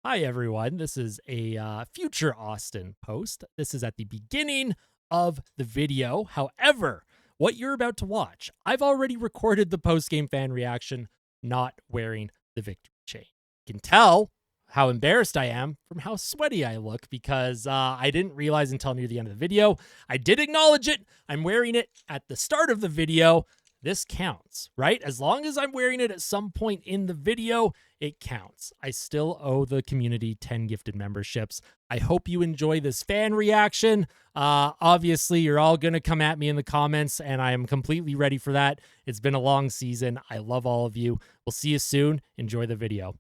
Hi, everyone. This is a future Austin post. This is at the beginning of the video. However, what you're about to watch, I've already recorded the post-game fan reaction not wearing the victory chain. You can tell how embarrassed I am from how sweaty I look because I didn't realize until near the end of the video. I did acknowledge it. I'm wearing it at the start of the video. This counts, right? As long as I'm wearing it at some point in the video, it counts. I still owe the community 10 gifted memberships. I hope you enjoy this fan reaction. Obviously, you're all going to come at me in the comments, and I am completely ready for that. It's been a long season. I love all of you. We'll see you soon. Enjoy the video.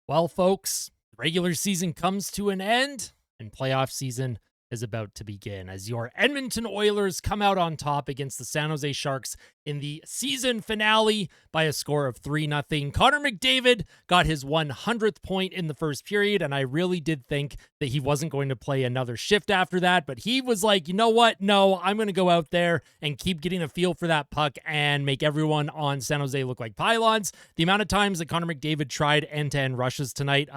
Well, folks, the regular season comes to an end, and playoff season is about to begin as your Edmonton Oilers come out on top against the San Jose Sharks in the season finale by a score of 3-0. Connor McDavid got his 100th point in the first period, and I really did think that he wasn't going to play another shift after that, but he was like, you know what? No, I'm going to go out there and keep getting a feel for that puck and make everyone on San Jose look like pylons. The amount of times that Connor McDavid tried end-to-end rushes tonight,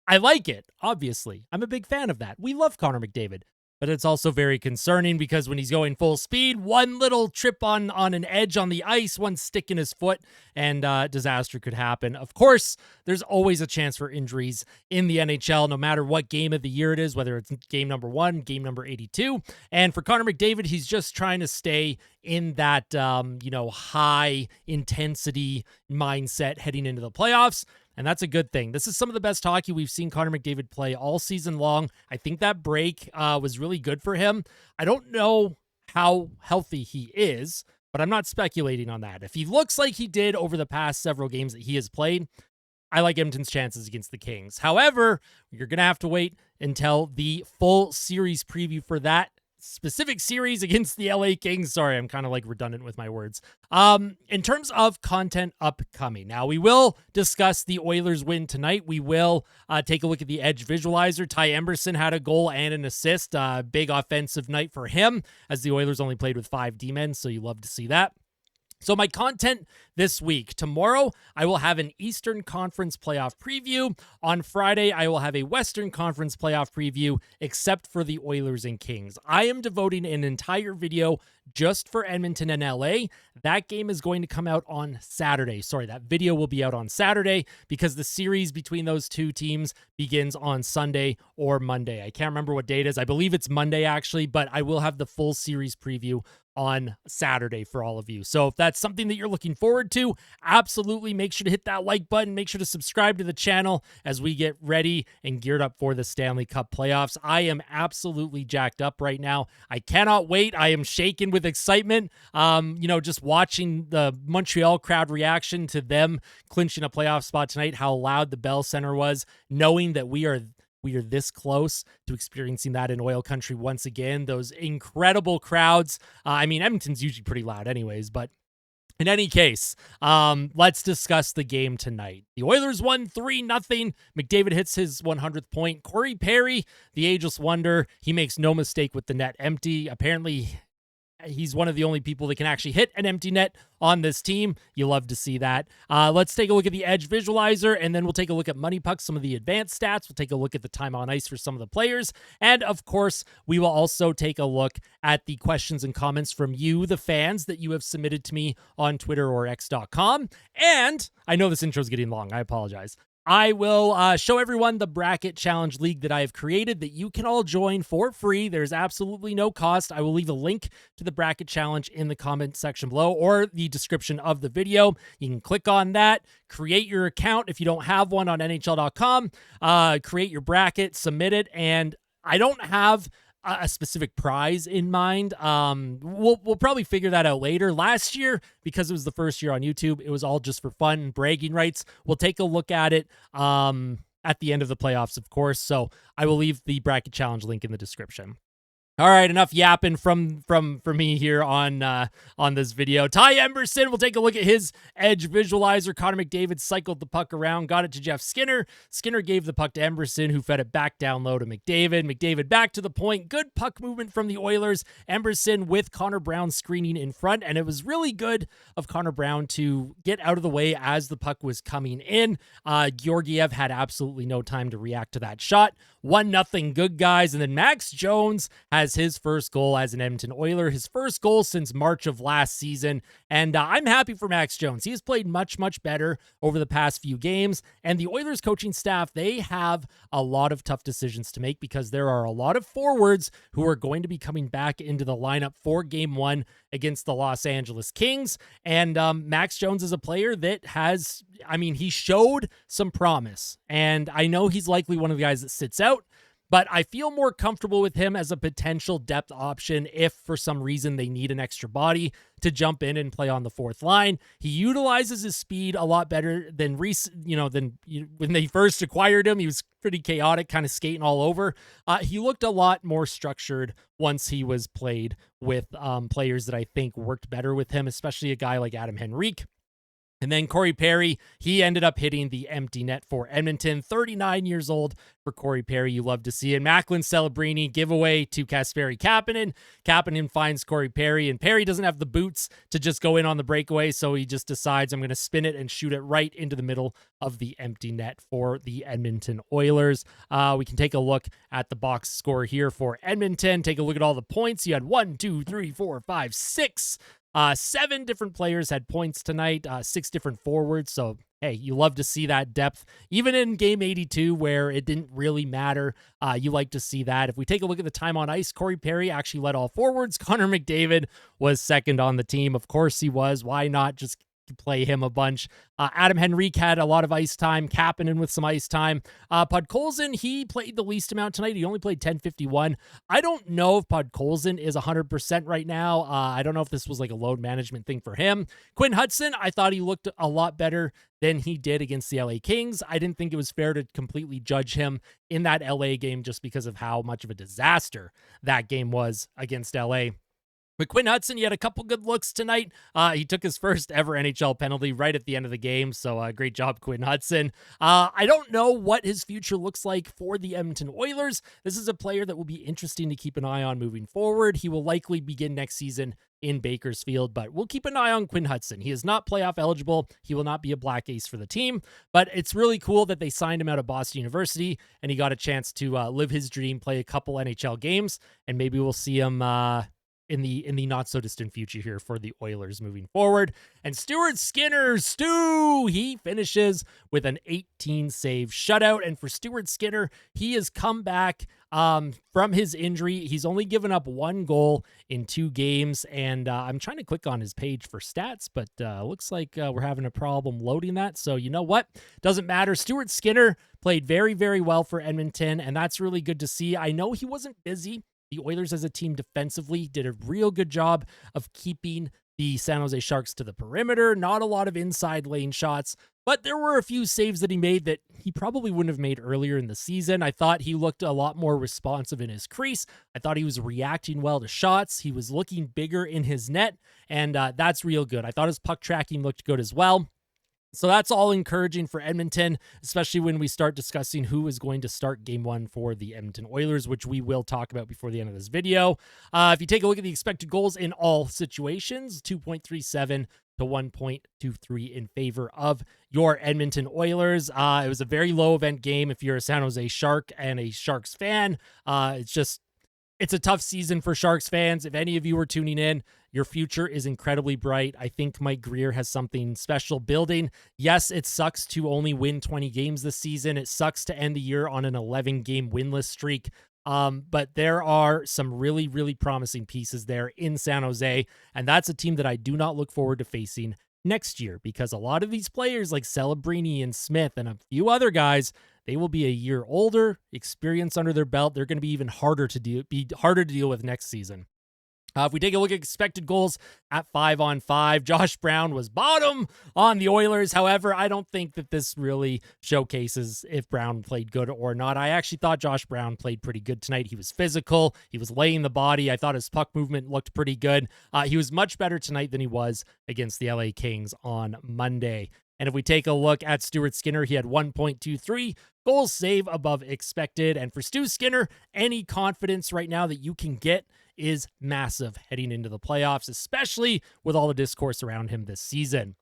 I like it, obviously. I'm a big fan of that. We love Connor McDavid. But it's also very concerning because when he's going full speed, one little trip on an edge on the ice, one stick in his foot, and disaster could happen. Of course, there's always a chance for injuries in the NHL, no matter what game of the year it is, whether it's game number 1, game number 82. And for Connor McDavid, he's just trying to stay in that, high intensity mindset heading into the playoffs. And that's a good thing. This is some of the best hockey we've seen Connor McDavid play all season long. I think that break was really good for him. I don't know how healthy he is, but I'm not speculating on that. If he looks like he did over the past several games that he has played, I like Edmonton's chances against the Kings. However, you're going to have to wait until the full series preview for that specific series against the LA Kings. Sorry, I'm kind of like redundant with my words. In terms of content upcoming, now we will discuss the Oilers win tonight. We will take a look at the Edge visualizer. Ty Emberson had a goal and an assist. Big offensive night for him as the Oilers only played with 5 D-men, so you love to see that. So my content this week, tomorrow, I will have an Eastern Conference playoff preview. On Friday, I will have a Western Conference playoff preview, except for the Oilers and Kings. I am devoting an entire video just for Edmonton and LA. That game is going to come out on Saturday. Sorry, that video will be out on Saturday because the series between those two teams begins on Sunday or Monday. I can't remember what date it is. I believe it's Monday, actually, but I will have the full series preview on Saturday for all of you. So if that's something that you're looking forward to, absolutely make sure to hit that like button. Make sure to subscribe to the channel as we get ready and geared up for the Stanley Cup playoffs. I am absolutely jacked up right now. I cannot wait. I am shaken with excitement. Just watching the Montreal crowd reaction to them clinching a playoff spot tonight, how loud the Bell Center was, knowing that we are this close to experiencing that in oil country once again. Those incredible crowds. Edmonton's usually pretty loud anyways, but in any case, let's discuss the game tonight. The Oilers won 3-0. McDavid hits his 100th point. Cory Perry, the ageless wonder, he makes no mistake with the net empty. Apparently, he's one of the only people that can actually hit an empty net on this team. You love to see that. Let's take a look at the Edge visualizer, and then we'll take a look at Money Puck, some of the advanced stats. We'll take a look at the time on ice for some of the players. And, of course, we will also take a look at the questions and comments from you, the fans, that you have submitted to me on Twitter or X.com. And I know this intro is getting long. I apologize. I will show everyone the Bracket Challenge League that I have created that you can all join for free. There's absolutely no cost. I will leave a link to the Bracket Challenge in the comment section below or the description of the video. You can click on that, create your account if you don't have one on NHL.com, create your bracket, submit it, and I don't have a specific prize in mind. We'll probably figure that out later. Last year, because it was the first year on YouTube, it was all just for fun and bragging rights. We'll take a look at it at the end of the playoffs, of course. So I will leave the Bracket Challenge link in the description. All right, enough yapping from me here on this video. Ty Emberson, we'll take a look at his edge visualizer. Connor McDavid cycled the puck around, got it to Jeff Skinner. Skinner gave the puck to Emberson, who fed it back down low to McDavid. McDavid back to the point. Good puck movement from the Oilers. Emberson with Connor Brown screening in front, and it was really good of Connor Brown to get out of the way as the puck was coming in. Georgiev had absolutely no time to react to that shot. 1-0 good guys, and then Max Jones has his first goal as an Edmonton Oiler, his first goal since March of last season, and I'm happy for Max Jones. He has played much better over the past few games, and the Oilers coaching staff, they have a lot of tough decisions to make because there are a lot of forwards who are going to be coming back into the lineup for Game 1 against the Los Angeles Kings, and Max Jones is a player that has, he showed some promise, and I know he's likely one of the guys that sits out, but I feel more comfortable with him as a potential depth option if for some reason they need an extra body to jump in and play on the fourth line. He utilizes his speed a lot better than when they first acquired him. He was pretty chaotic, kind of skating all over. He looked a lot more structured once he was played with players that I think worked better with him, especially a guy like Adam Henrique. And then Cory Perry, he ended up hitting the empty net for Edmonton. 39 years old for Cory Perry. You love to see it. Macklin Celebrini giveaway to Kasperi Kapanen. Kapanen finds Cory Perry, and Perry doesn't have the boots to just go in on the breakaway, so he just decides, I'm going to spin it and shoot it right into the middle of the empty net for the Edmonton Oilers. We can take a look at the box score here for Edmonton. Take a look at all the points. You had 1, 2, 3, 4, 5, 6. 7 different players had points tonight, 6 different forwards. So, hey, you love to see that depth. Even in game 82, where it didn't really matter, you like to see that. If we take a look at the time on ice, Cory Perry actually led all forwards. Connor McDavid was second on the team. Of course he was. Why not just play him a bunch? Adam Henrique had a lot of ice time. Kapanen with some ice time. Podkolzin, he played the least amount tonight. He only played 10:51. I don't know if Podkolzin is 100% right now. I don't know if this was like a load management thing for him. Quinn Hudson, I thought he looked a lot better than he did against the LA Kings. I didn't think it was fair to completely judge him in that LA game just because of how much of a disaster that game was against LA. But Quinn Hudson, he had a couple good looks tonight. He took his first ever NHL penalty right at the end of the game, so great job, Quinn Hudson. I don't know what his future looks like for the Edmonton Oilers. This is a player that will be interesting to keep an eye on moving forward. He will likely begin next season in Bakersfield, but we'll keep an eye on Quinn Hudson. He is not playoff eligible. He will not be a black ace for the team, but it's really cool that they signed him out of Boston University, and he got a chance to live his dream, play a couple NHL games, and maybe we'll see him in the not so distant future here for the Oilers moving forward. And Stuart Skinner, Stu, he finishes with an 18 save shutout. And for Stuart Skinner, he has come back from his injury. He's only given up 1 goal in 2 games. And I'm trying to click on his page for stats, but looks like we're having a problem loading that. So you know what? Doesn't matter. Stuart Skinner played very, very well for Edmonton, and that's really good to see. I know he wasn't busy. The Oilers as a team defensively did a real good job of keeping the San Jose Sharks to the perimeter. Not a lot of inside lane shots, but there were a few saves that he made that he probably wouldn't have made earlier in the season. I thought he looked a lot more responsive in his crease. I thought he was reacting well to shots. He was looking bigger in his net, and that's real good. I thought his puck tracking looked good as well. So that's all encouraging for Edmonton, especially when we start discussing who is going to start game 1 for the Edmonton Oilers, which we will talk about before the end of this video. If you take a look at the expected goals in all situations, 2.37 to 1.23 in favor of your Edmonton Oilers. It was a very low event game if you're a San Jose Shark and a Sharks fan. It's a tough season for Sharks fans. If any of you are tuning in, your future is incredibly bright. I think Mike Grier has something special building. Yes, it sucks to only win 20 games this season. It sucks to end the year on an 11-game winless streak. But there are some really, really promising pieces there in San Jose, and that's a team that I do not look forward to facing next year because a lot of these players like Celebrini and Smith and a few other guys, they will be a year older, experience under their belt. They're going to be even harder to deal with next season. If we take a look at expected goals at 5-on-5, Josh Brown was bottom on the Oilers. However, I don't think that this really showcases if Brown played good or not. I actually thought Josh Brown played pretty good tonight. He was physical. He was laying the body. I thought his puck movement looked pretty good. He was much better tonight than he was against the LA Kings on Monday. And if we take a look at Stuart Skinner, he had 1.23 goals save above expected. And for Stu Skinner, any confidence right now that you can get is massive heading into the playoffs, especially with all the discourse around him this season.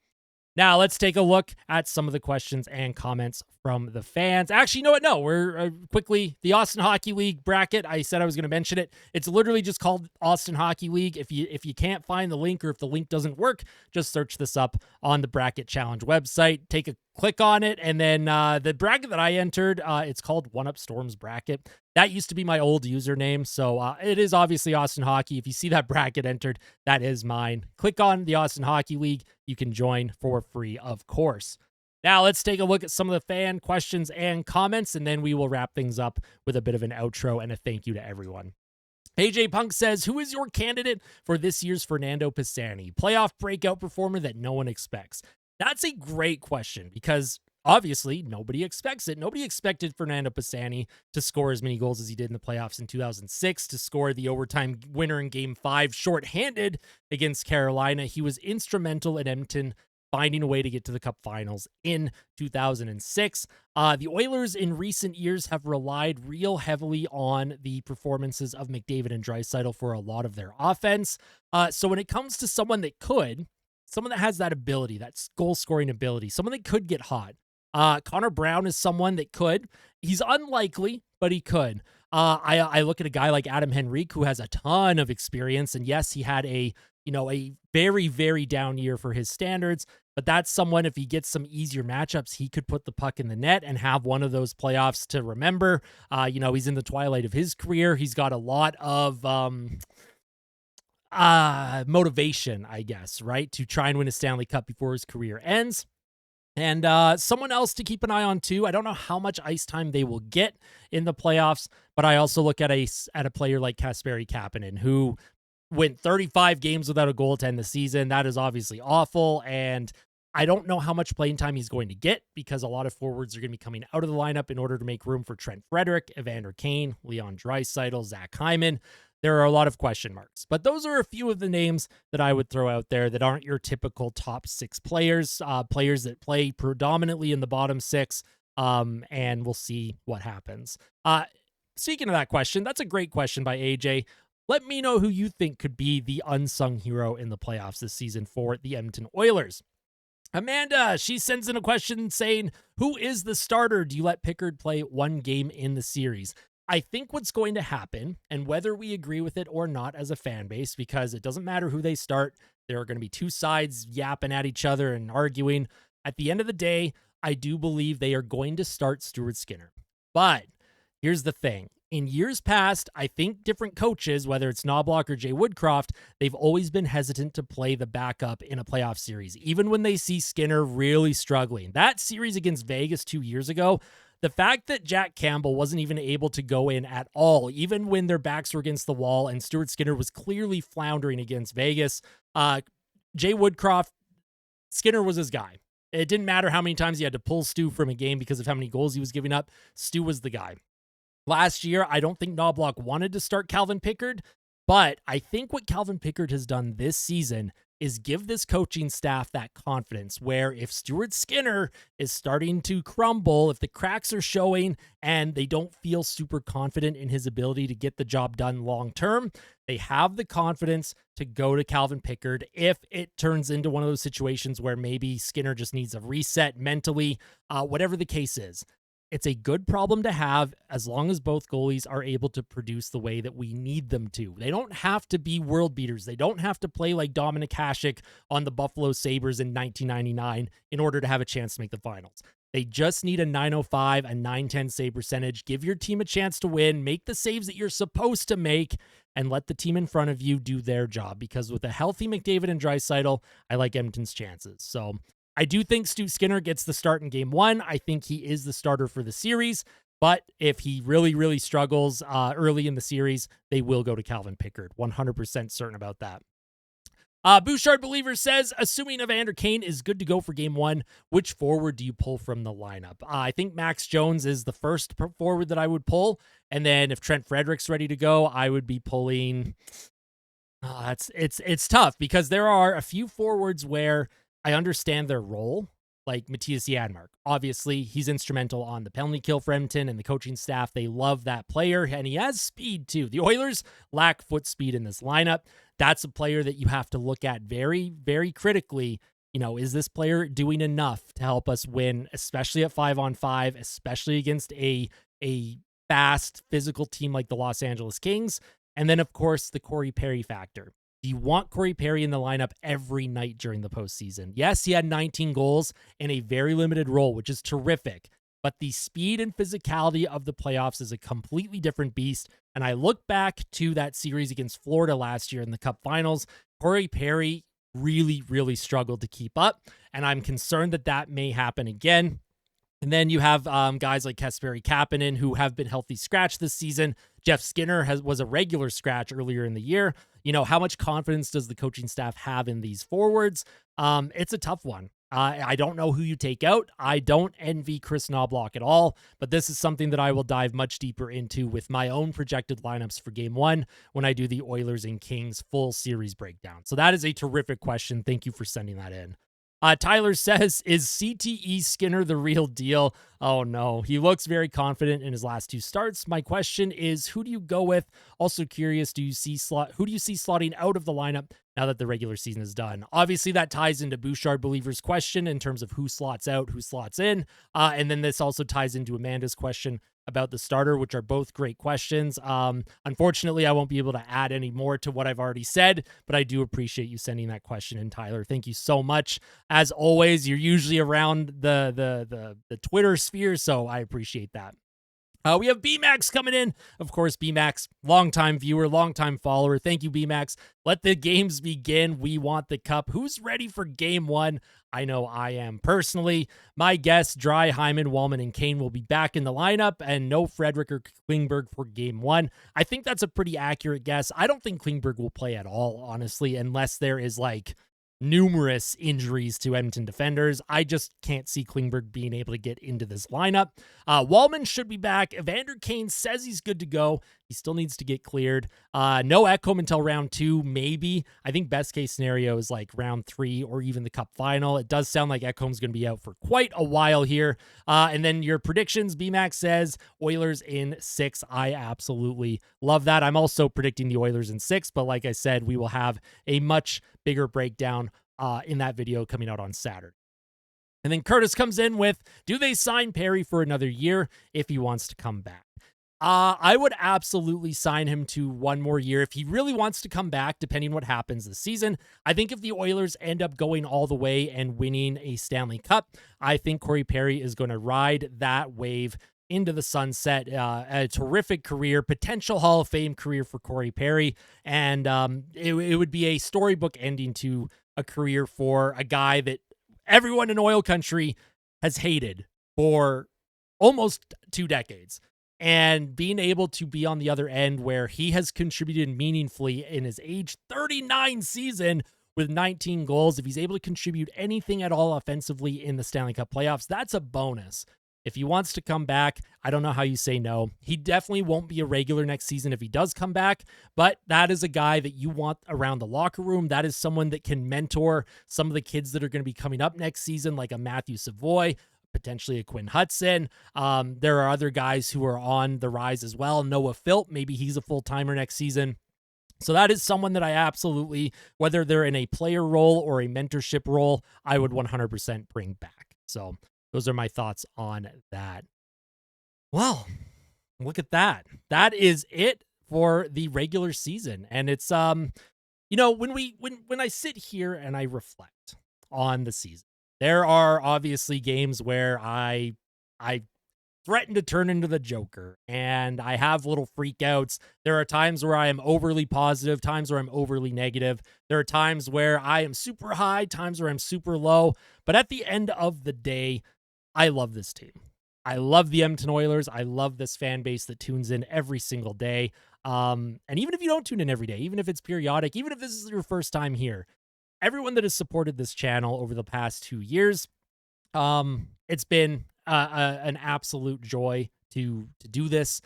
Now, let's take a look at some of the questions and comments from the fans. Actually, you know what? No, we're quickly, the Austin Hockey League bracket. I said I was going to mention it. It's literally just called Austin Hockey League. If you can't find the link, or if the link doesn't work, just search this up on the Bracket Challenge website. Take a click on it, and then the bracket that I entered, it's called One Up Storms Bracket. That used to be my old username, so it is obviously Austin Hockey. If you see that bracket entered, that is mine. Click on the Austin Hockey League. You can join for free, of course. Now, let's take a look at some of the fan questions and comments, and then we will wrap things up with a bit of an outro and a thank you to everyone. AJ Punk says, who is your candidate for this year's Fernando Pisani? Playoff breakout performer that no one expects. That's a great question because obviously nobody expects it. Nobody expected Fernando Pisani to score as many goals as he did in the playoffs in 2006, to score the overtime winner in Game 5 shorthanded against Carolina. He was instrumental in Edmonton finding a way to get to the Cup Finals in 2006. The Oilers in recent years have relied real heavily on the performances of McDavid and Draisaitl for a lot of their offense. So when it comes to someone that has that ability, that goal-scoring ability, someone that could get hot, Connor Brown is someone that could. He's unlikely, but he could. I look at a guy like Adam Henrique, who has a ton of experience, and yes, he had a very, very down year for his standards, but that's someone, if he gets some easier matchups, he could put the puck in the net and have one of those playoffs to remember. He's in the twilight of his career. He's got a lot of motivation, I guess, right, to try and win a Stanley Cup before his career ends. And someone else to keep an eye on too. I don't know how much ice time they will get in the playoffs, but I also look at a player like Kasperi Kapanen, who went 35 games without a goal to end the season. That is obviously awful, and I don't know how much playing time he's going to get because a lot of forwards are going to be coming out of the lineup in order to make room for Trent Frederick, Evander Kane, Leon Draisaitl, Zach Hyman. There are a lot of question marks, but those are a few of the names that I would throw out there that aren't your typical top six players, players that play predominantly in the bottom six, and we'll see what happens. Speaking of that question, that's a great question by AJ. Let me know who you think could be the unsung hero in the playoffs this season for the Edmonton Oilers. Amanda, she sends in a question saying, who is the starter? Do you let Pickard play one game in the series? I think what's going to happen, and whether we agree with it or not as a fan base, because it doesn't matter who they start, there are going to be two sides yapping at each other and arguing. At the end of the day, I do believe they are going to start Stuart Skinner. But here's the thing. In years past, I think different coaches, whether it's Knobloch or Jay Woodcroft, they've always been hesitant to play the backup in a playoff series, even when they see Skinner really struggling. That series against Vegas 2 years ago, the fact that Jack Campbell wasn't even able to go in at all, even when their backs were against the wall and Stuart Skinner was clearly floundering against Vegas, Jay Woodcroft, Skinner was his guy. It didn't matter how many times he had to pull Stu from a game because of how many goals he was giving up. Stu was the guy. Last year, I don't think Knobloch wanted to start Calvin Pickard, but I think what Calvin Pickard has done this season is give this coaching staff that confidence where if Stuart Skinner is starting to crumble, if the cracks are showing and they don't feel super confident in his ability to get the job done long term, they have the confidence to go to Calvin Pickard if it turns into one of those situations where maybe Skinner just needs a reset mentally, whatever the case is. It's a good problem to have as long as both goalies are able to produce the way that we need them to. They don't have to be world beaters. They don't have to play like Dominik Hasek on the Buffalo Sabres in 1999 in order to have a chance to make the finals. They just need a .905, a .910 save percentage. Give your team a chance to win. Make the saves that you're supposed to make and let the team in front of you do their job. Because with a healthy McDavid and Draisaitl, I like Edmonton's chances. So I do think Stu Skinner gets the start in Game 1. I think he is the starter for the series. But if he really, really struggles early in the series, they will go to Calvin Pickard. 100% certain about that. Bouchard Believer says, assuming Evander Kane is good to go for game one, which forward do you pull from the lineup? I think Max Jones is the first forward that I would pull. And then if Trent Frederick's ready to go, I would be pulling. It's tough because there are a few forwards where I understand their role, like Matthias Janmark. Obviously, he's instrumental on the penalty kill for Edmonton, and the coaching staff, they love that player, and he has speed too. The Oilers lack foot speed in this lineup. That's a player that you have to look at very, very critically. You know, is this player doing enough to help us win, especially at 5-on-5, especially against a fast, physical team like the Los Angeles Kings? And then, of course, the Cory Perry factor. Do you want Cory Perry in the lineup every night during the postseason? Yes, he had 19 goals in a very limited role, which is terrific. But the speed and physicality of the playoffs is a completely different beast. And I look back to that series against Florida last year in the Cup Finals. Cory Perry really, really struggled to keep up. And I'm concerned that that may happen again. And then you have guys like Kasperi Kapanen who have been healthy scratch this season. Jeff Skinner was a regular scratch earlier in the year. You know, how much confidence does the coaching staff have in these forwards? It's a tough one. I don't know who you take out. I don't envy Chris Knobloch at all, but this is something that I will dive much deeper into with my own projected lineups for game one when I do the Oilers and Kings full series breakdown. So that is a terrific question. Thank you for sending that in. Tyler says, is CTE Skinner the real deal? Oh no, he looks very confident in his last two starts. My question is, who do you go with? Also curious, who do you see slotting out of the lineup now that the regular season is done? Obviously, that ties into Bouchard Believer's question in terms of who slots out, who slots in. And then this also ties into Amanda's question about the starter, which are both great questions. Unfortunately, I won't be able to add any more to what I've already said, but I do appreciate you sending that question in, Tyler. Thank you so much. As always, you're usually around the Twitter sphere, so I appreciate that. We have BMax coming in. Of course, BMax, longtime viewer, longtime follower. Thank you, BMax. Let the games begin. We want the cup. Who's ready for game one? I know I am personally. My guess, Dry, Hyman, Wallman, and Kane will be back in the lineup, and no Frederick or Klingberg for game one. I think that's a pretty accurate guess. I don't think Klingberg will play at all, honestly, unless there is like numerous injuries to Edmonton defenders. I just can't see Klingberg being able to get into this lineup. Wallman should be back. Evander Kane says he's good to go. He still needs to get cleared. No Ekholm until round 2, maybe. I think best case scenario is like round 3 or even the Cup final. It does sound like Ekholm's going to be out for quite a while here. And then your predictions, BMax says Oilers in 6. I absolutely love that. I'm also predicting the Oilers in 6, but like I said, we will have a much bigger breakdown in that video coming out on Saturday. And then Curtis comes in with, do they sign Perry for another year if he wants to come back? I would absolutely sign him to one more year if he really wants to come back, depending what happens this season. I think if the Oilers end up going all the way and winning a Stanley Cup, I think Cory Perry is going to ride that wave into the sunset. A terrific career, potential Hall of Fame career for Cory Perry. And it would be a storybook ending to a career for a guy that everyone in oil country has hated for almost 2 decades. And being able to be on the other end where he has contributed meaningfully in his age 39 season with 19 goals, if he's able to contribute anything at all offensively in the Stanley Cup playoffs, that's a bonus. If he wants to come back, I don't know how you say no. He definitely won't be a regular next season if he does come back, but that is a guy that you want around the locker room. That is someone that can mentor some of the kids that are going to be coming up next season, like a Matthew Savoy, potentially a Quinn Hudson. There are other guys who are on the rise as well. Noah Philp, maybe he's a full-timer next season. So that is someone that I absolutely, whether they're in a player role or a mentorship role, I would 100% bring back. So those are my thoughts on that. Well, look at that. That is it for the regular season. And it's, you know, when I sit here and I reflect on the season, there are obviously games where I threaten to turn into the Joker and I have little freakouts. There are times where I am overly positive, times where I'm overly negative. There are times where I am super high, times where I'm super low. But at the end of the day, I love this team. I love the Edmonton Oilers. I love this fan base that tunes in every single day. And even if you don't tune in every day, even if it's periodic, even if this is your first time here, everyone that has supported this channel over the past 2 years, it's been an absolute joy to do this.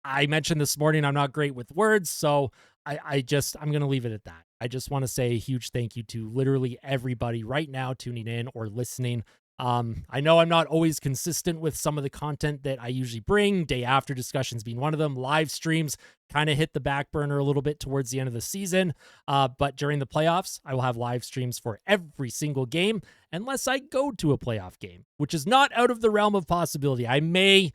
I mentioned this morning I'm not great with words, so I'm going to leave it at that. I just want to say a huge thank you to literally everybody right now tuning in or listening. I know I'm not always consistent with some of the content that I usually bring, day after discussions being one of them. Live streams kind of hit the back burner a little bit towards the end of the season, but during the playoffs, I will have live streams for every single game, unless I go to a playoff game, which is not out of the realm of possibility. I may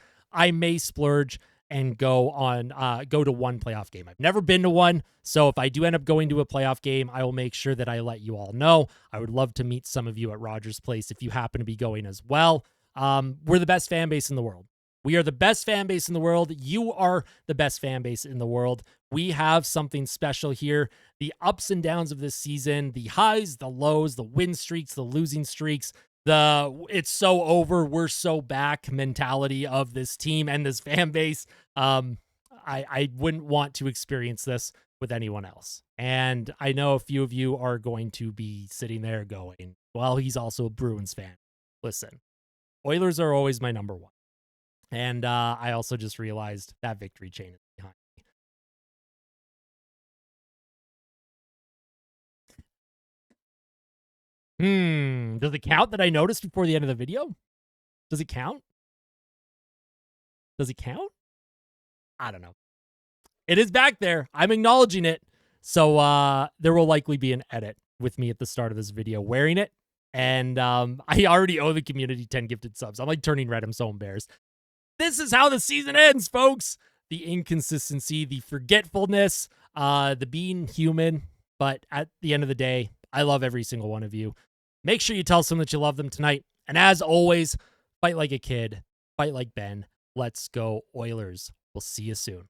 splurge and go to one playoff game. I've never been to one, so if I do end up going to a playoff game, I will make sure that I let you all know. I would love to meet some of you at Rogers Place if you happen to be going as well. We're the best fan base in the world. We are the best fan base in the world. You are the best fan base in the world. We have something special here. The ups and downs of this season, the highs, the lows, the win streaks, the losing streaks, the it's so over, we're so back mentality of this team and this fan base. I wouldn't want to experience this with anyone else. And I know a few of you are going to be sitting there going, well, he's also a Bruins fan. Listen, Oilers are always my number one. And I also just realized that victory chain is behind me. Does it count that I noticed before the end of the video? Does it count? Does it count? I don't know. It is back there. I'm acknowledging it. So there will likely be an edit with me at the start of this video wearing it. And I already owe the community 10 gifted subs. I'm like turning red. I'm so embarrassed. This is how the season ends, folks. The inconsistency, the forgetfulness, the being human. But at the end of the day, I love every single one of you. Make sure you tell someone that you love them tonight. And as always, fight like a kid, fight like Ben. Let's go Oilers. We'll see you soon.